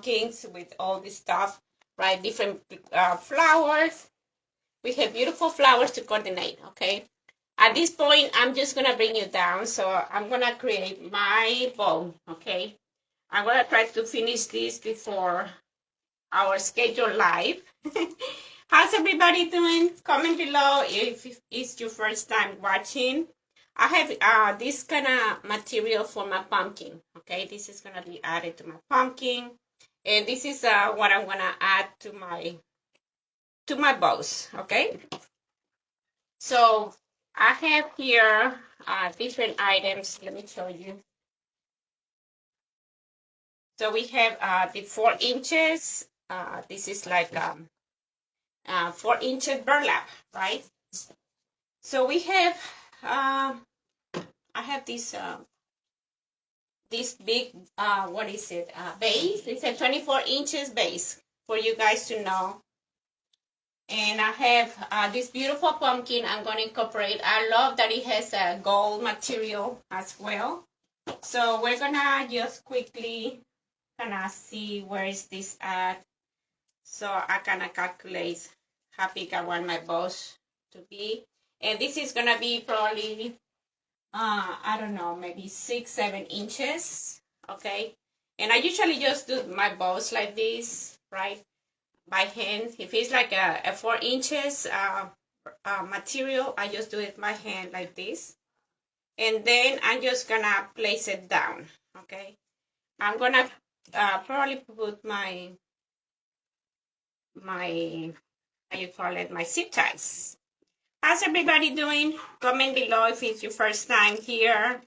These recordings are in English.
pumpkins with all this stuff, right? Different flowers. We have beautiful flowers to coordinate, okay? At this point, I'm just gonna bring you down. So I'm gonna create my bow, okay? I'm gonna try to finish this before our schedule live. How's everybody doing? Comment below if it's your first time watching. I have this kind of material for my pumpkin. Okay, this is gonna be added to my pumpkin, and this is what I'm gonna add to my bows. Okay, so I have here different items. Let me show you. So we have the 4 inches. This is like 4 inches burlap, right? So we have, I have this big, what is it, base. It's a 24 inches base for you guys to know. And I have this beautiful pumpkin I'm going to incorporate. I love that it has a gold material as well. So we're going to just quickly kind of see where is this at. So I kind of calculate how big I want my bows to be. And this is going to be probably, I don't know, maybe 6-7 inches. Okay. And I usually just do my bows like this, right? By hand. If it's like a 4 inches material, I just do it by hand like this. And then I'm just going to place it down. Okay. I'm going to probably put my how you call it, my zip ties. How's everybody doing? Comment below if it's your first time here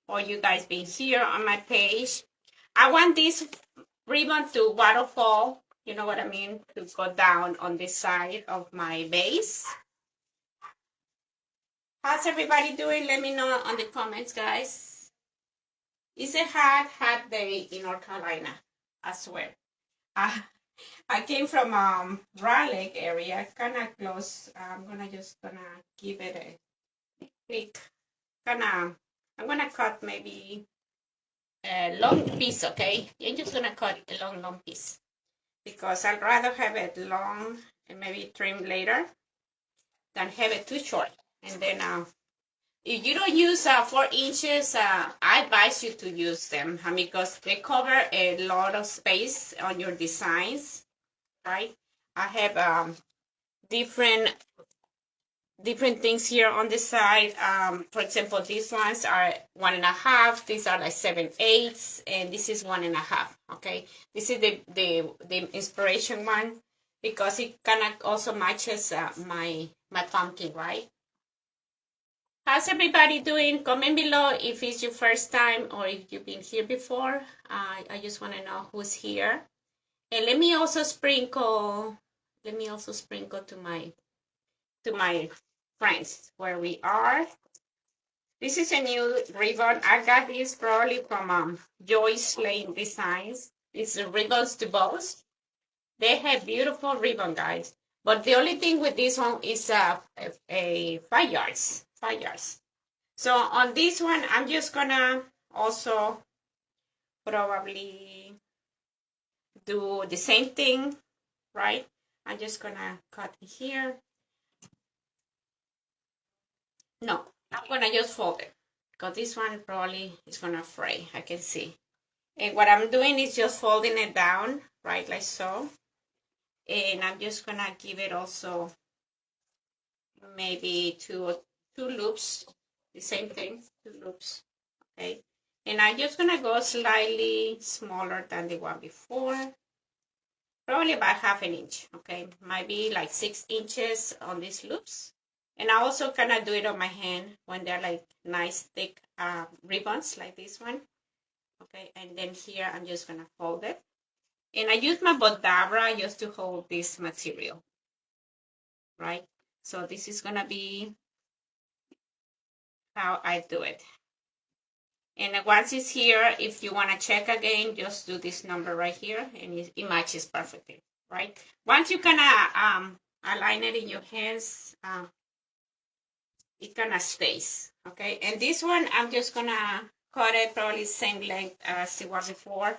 or you guys been here on my page. I want this ribbon to waterfall, you know what I mean, to go down on this side of my base. How's everybody doing? Let me know on the comments, guys. It's a hot day in North Carolina, I swear. I came from Raleigh area, kind of close. I'm gonna give it a quick I'm gonna cut maybe a long piece, okay? I'm just gonna cut a long piece because I'd rather have it long and maybe trim later than have it too short. And then if you don't use 4 inches, I advise you to use them because they cover a lot of space on your designs, right? I have different things here on the side. For example, these ones are 1.5. These are like 7/8, and this is 1.5. Okay, this is the inspiration one because it kind of also matches my pumpkin, right? How's everybody doing? Comment below if it's your first time or if you've been here before. I just want to know who's here. And let me also sprinkle to my friends where we are. This is a new ribbon. I got this probably from Joyce Lane Designs. It's ribbons to bows. They have beautiful ribbon, guys. But the only thing with this one is a 5 yards. 5 yards. So on this one, I'm just gonna also probably do the same thing, right? I'm just gonna cut here. No, I'm gonna just fold it because this one probably is gonna fray. I can see. And what I'm doing is just folding it down, right, like so. And I'm just gonna give it also maybe two loops, the same thing, 2 loops, okay. And I'm just gonna go slightly smaller than the one before, probably about 1/2 inch, okay. Might be like 6 inches on these loops. And I also kind of do it on my hand when they're like nice thick ribbons like this one. Okay, and then here I'm just gonna fold it. And I use my Bodabra just to hold this material, right? So this is gonna be how I do it. And once it's here, if you wanna check again, just do this number right here and it matches perfectly, right? Once you kind of align it in your hands, it kind of stays, okay? And this one, I'm just gonna cut it probably same length as it was before,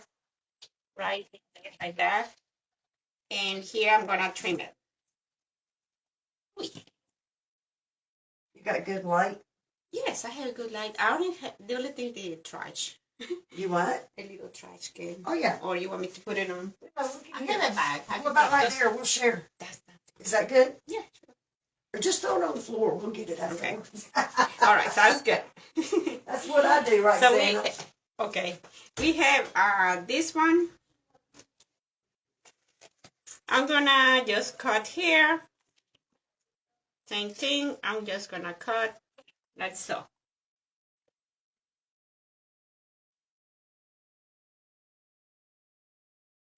right? like that. And here I'm gonna trim it. You got good light? Yes, I have a good light. I only have, the only thing the trash. You what? A little trash can. Oh, yeah. Or you want me to put it on? No, I have a bag. What about right there? We'll share. That's not. Is that good? Yeah. Or just throw it on the floor. We'll get it out. Okay. All right, sounds good. That's what I do, right, So Santa? we have this one. I'm gonna just cut here. Same thing. I'm just gonna cut like so.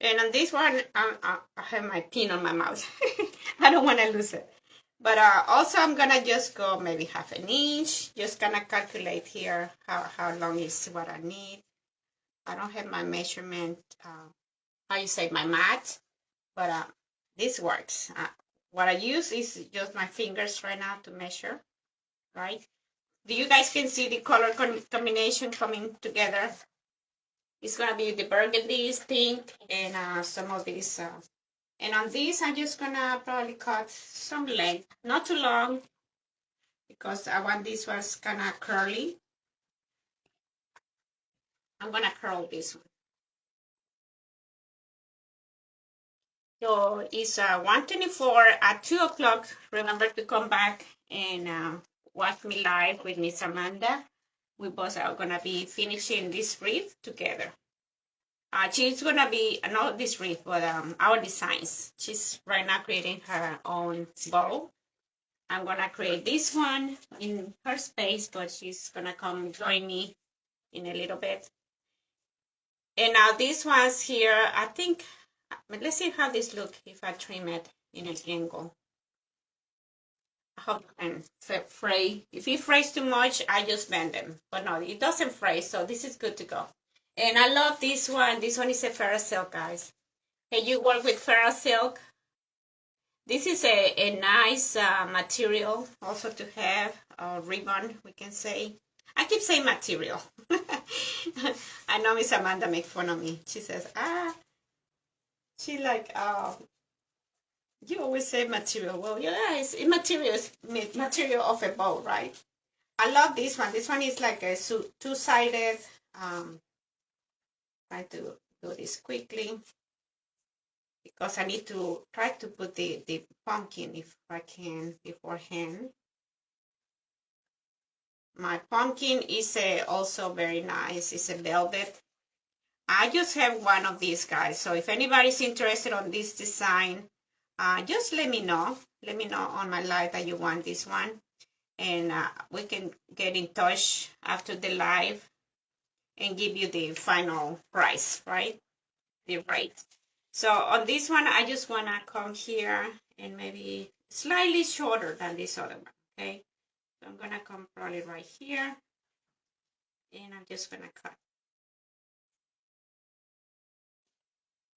And on this one, I have my pin on my mouth. I don't want to lose it. But also, I'm gonna just go maybe half an inch. Just gonna calculate here how long is what I need. I don't have my measurement. How you say my mat, but this works. What I use is just my fingers right now to measure. Right? Do you guys can see the color combination coming together? It's gonna be the burgundy, pink, and some of these. And on these, I'm just gonna probably cut some length, not too long, because I want this one's kind of curly. I'm gonna curl this one. So it's 1:24 at 2 o'clock. Remember to come back and watch me live with Miss Amanda. We both are gonna be finishing this wreath together. She's gonna be not this wreath, but our designs. She's right now creating her own bow. I'm gonna create this one in her space, but she's gonna come join me in a little bit. And now these ones here, I think, let's see how this look if I trim it in an angle. I hope and fray. If it frays too much, I just bend them. But no, it doesn't fray, so this is good to go. And I love this one. This one is a Ferro silk, guys. Can you work with Ferro silk? This is a nice material also to have, a ribbon, we can say. I keep saying material. I know Miss Amanda make fun of me. She says, she like, you always say material. Well, yeah, it's material of a bow, right? I love this one. This one is like a two-sided. Try to do this quickly because I need to try to put the pumpkin if I can beforehand. My pumpkin is also very nice. It's a velvet. I just have one of these guys. So if anybody's interested on this design, just let me know. Let me know on my live that you want this one. And we can get in touch after the live and give you the final price, right? The rate. So on this one, I just want to come here and maybe slightly shorter than this other one, okay? So I'm going to come probably right here. And I'm just going to cut.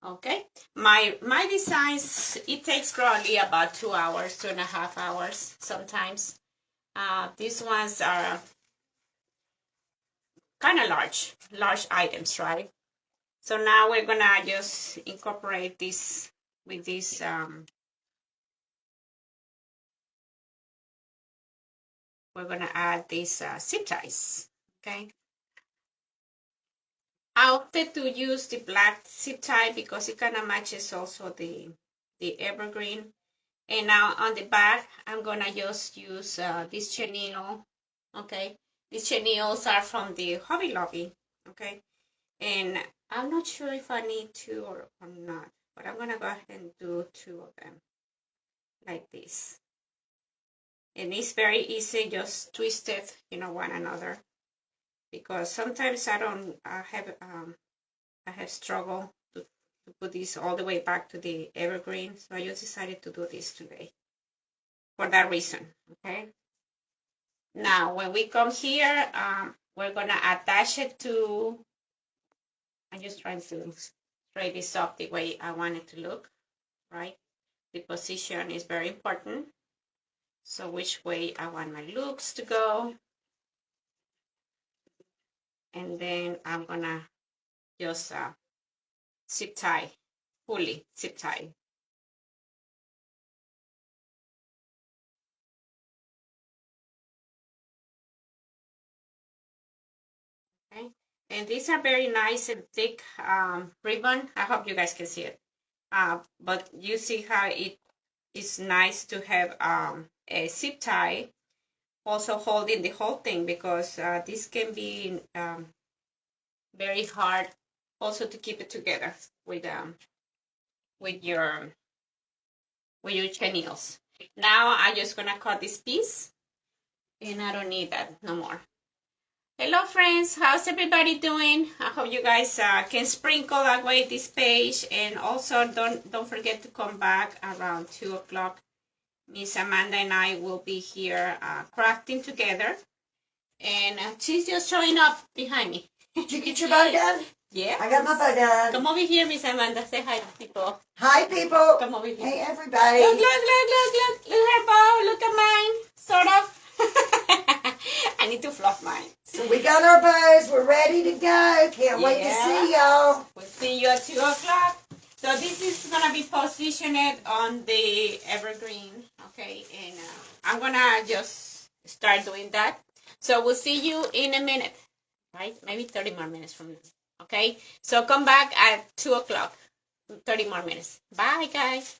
Okay, my designs, it takes probably about 2 hours, 2.5 hours sometimes. These ones are kind of large items, right? So now we're gonna just incorporate this with this. We're gonna add these zip ties, okay? I opted to use the black zip tie because it kind of matches also the evergreen. And now on the back, I'm gonna just use this chenille, okay? These chenilles are from the Hobby Lobby, okay? And I'm not sure if I need two or not, but I'm gonna go ahead and do 2 of them, like this. And it's very easy, just twist it, one another. Because sometimes I have struggled to put this all the way back to the evergreen. So I just decided to do this today for that reason, okay? Now, when we come here, we're gonna attach it to, I'm just trying to straight this up the way I want it to look, right? The position is very important. So which way I want my looks to go. And then I'm gonna just zip tie fully zip tie. Okay, and these are very nice and thick ribbon. I hope you guys can see it. But you see how it is nice to have a zip tie also holding the whole thing, because this can be very hard also to keep it together with with your with your chenils. Now I'm just gonna cut this piece, and I don't need that no more. Hello friends, how's everybody doing? I hope you guys can sprinkle away this page, and also don't forget to come back around 2 o'clock. Miss Amanda and I will be here crafting together, and she's just showing up behind me. Did you get your bow done? Yeah. I got my bow done. Come over here, Miss Amanda. Say hi to people. Hi, people. Come over here. Hey, everybody. Look her bow. Look at mine. Sort of. I need to fluff mine. So we got our bows. We're ready to go. Can't wait to see y'all. We'll see you at 2 o'clock. So this is going to be positioned on the evergreen. Okay. And I'm going to just start doing that. So we'll see you in a minute. Right? Maybe 30 more minutes from now. Okay. So come back at 2 o'clock. 30 more minutes. Bye, guys.